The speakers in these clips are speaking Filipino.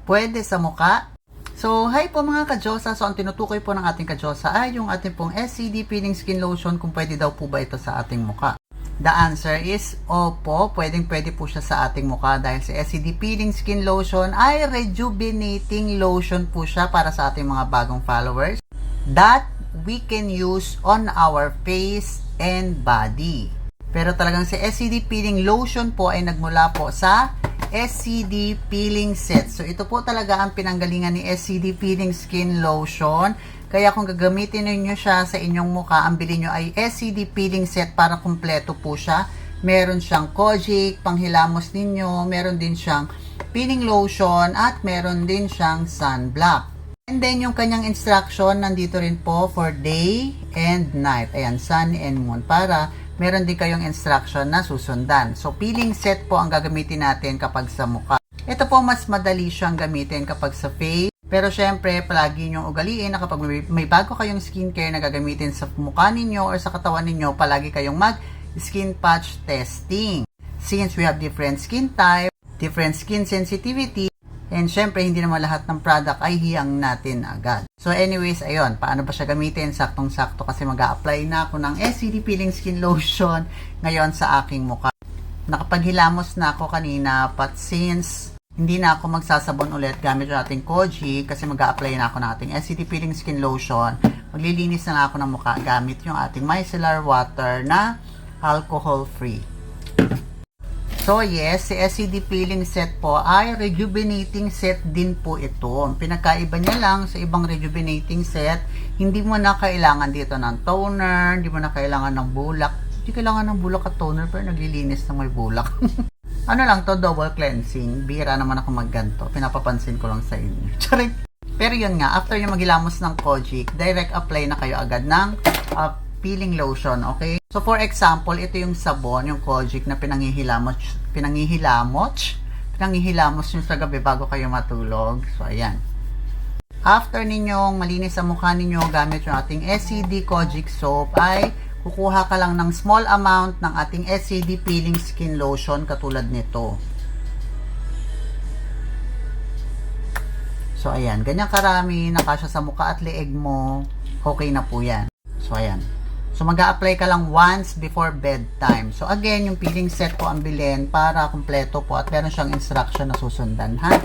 pwede sa muka. So, hi po mga ka-Diyosa. So, ang tinutukoy po ng ating ka-Diyosa ay yung ating pong SCD Peeling Skin Lotion, kung pwede daw po ba ito sa ating muka. The answer is opo, pwede po siya sa ating mukha dahil si SCD Peeling Skin Lotion ay rejuvenating lotion po siya para sa ating mga bagong followers that we can use on our face and body. Pero talagang si SCD Peeling Lotion po ay nagmula po sa SCD Peeling Set. So ito po talaga ang pinanggalingan ni SCD Peeling Skin Lotion. Kaya kung gagamitin niyo siya sa inyong mukha, ang bilhin nyo ay SCD Peeling Set para kumpleto po siya. Meron siyang kojic, panghilamos ninyo, meron din siyang peeling lotion, at meron din siyang sunblock. And then yung kanyang instruction, nandito rin po for day and night. Ayan, sun and moon. Para meron din kayong instruction na susundan. So, peeling set po ang gagamitin natin kapag sa mukha. Ito po, mas madali siyang gamitin kapag sa face. Pero syempre, palagi nyo ugaliin na kapag may bago kayong skincare na gagamitin sa mukha ninyo or sa katawan ninyo, palagi kayong mag-skin patch testing. Since we have different skin type, different skin sensitivity, and syempre, hindi naman lahat ng product ay hiyang natin agad. So anyways, ayun, paano ba siya gamitin? Saktong-sakto kasi mag-a-apply na ako ng SCD Peeling Skin Lotion ngayon sa aking mukha. Nakapaghilamos na ako kanina, but since hindi na ako magsasabon ulit gamit yung ating Koji kasi mag-a-apply na ako ng ating SCD Peeling Skin Lotion. Maglilinis na ako ng mukha gamit yung ating micellar water na alcohol-free. So yes, si SCD Peeling Set po ay rejuvenating set din po ito. Ang pinagkaiba niya lang sa ibang rejuvenating set, hindi mo na kailangan dito ng toner, hindi mo na kailangan ng bulak. Hindi kailangan ng bulak at toner pero naglilinis na may bulak. Ano lang to, double cleansing. Bira naman ako magganto. Pinapapansin ko lang sa inyo. Charing. Pero yun nga, after nyo maghilamos ng Kojic, direct apply na kayo agad ng peeling lotion, okay? So for example, ito yung sabon, yung Kojic na pinanghihilamos nyo sa gabi bago kayo matulog. So ayan. After ninyong malinis ang mukha ninyo gamit yung ating SCD Kojic soap, ay kukuha ka lang ng small amount ng ating SCD Peeling Skin Lotion katulad nito. So, ayan. Ganyan karami, nakasya sa mukha at leeg mo. Okay na po yan. So, ayan. So, mag-a-apply ka lang once before bedtime. So, again, yung peeling set po ang bilhin para kumpleto po at meron siyang instruction na susundan, ha?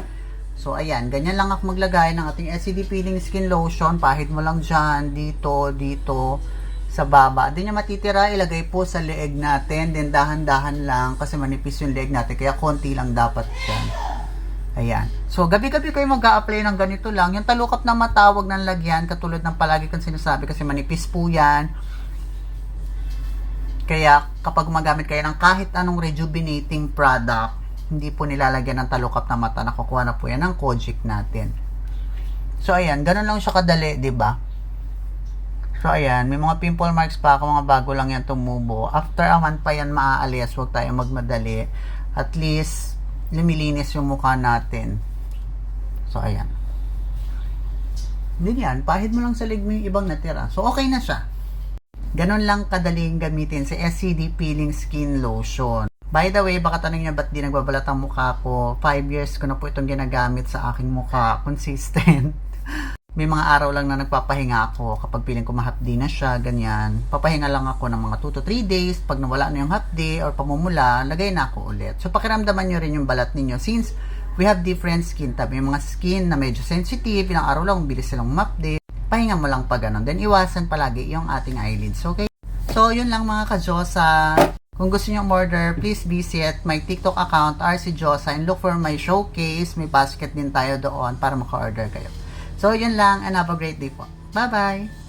So, ayan. Ganyan lang ako maglagay ng ating SCD Peeling Skin Lotion. Pahid mo lang dyan, dito, sa baba. Hindi niya matitira, ilagay po sa leeg natin. Then dahan-dahan lang kasi manipis yung leeg natin. Kaya konti lang dapat dyan. Ayan. So, gabi-gabi kayo mag-a-apply ng ganito lang. Yung talukap na matawag ng lagyan, katulad ng palagi kong sinasabi kasi manipis po yan. Kaya kapag gumagamit kayo ng kahit anong rejuvenating product, hindi po nilalagyan ng talukap na mata. Nakukuha na po yan ng Kojic natin. So, ayan. Ganun lang siya kadali, diba? So, ayan, may mga pimple marks pa ako, mga bago lang yan tumubo. After a month pa yan maaalis, huwag tayo magmadali. At least, lumilinis yung mukha natin. So, ayan. Hindi yan, pahid mo lang sa leg mo yung ibang natira. So, okay na siya. Ganon lang kadaling gamitin sa SCD Peeling Skin Lotion. By the way, baka tanong nyo ba't di nagbabalat ang mukha ko? 5 years ko na po itong ginagamit sa aking mukha. Consistent. May mga araw lang na nagpapahinga ako kapag piling ko mahapdi na siya, ganyan. Papahinga lang ako ng mga 2 to 3 days. Pag nawala na yung hapdi or pamumula, lagay na ako ulit. So, pakiramdaman nyo rin yung balat ninyo since we have different skin type. May mga skin na medyo sensitive, ilang araw lang, bilis silang mapdi. Pahinga mo lang pa ganun. Then, iwasan palagi yung ating eyelids, okay? So, yun lang mga ka-Diyosa. Kung gusto nyo order, please visit my TikTok account, RC Diyosa, and look for my showcase. May basket din tayo doon para maka-order kayo. So, yun lang, and have a great day po. Bye-bye!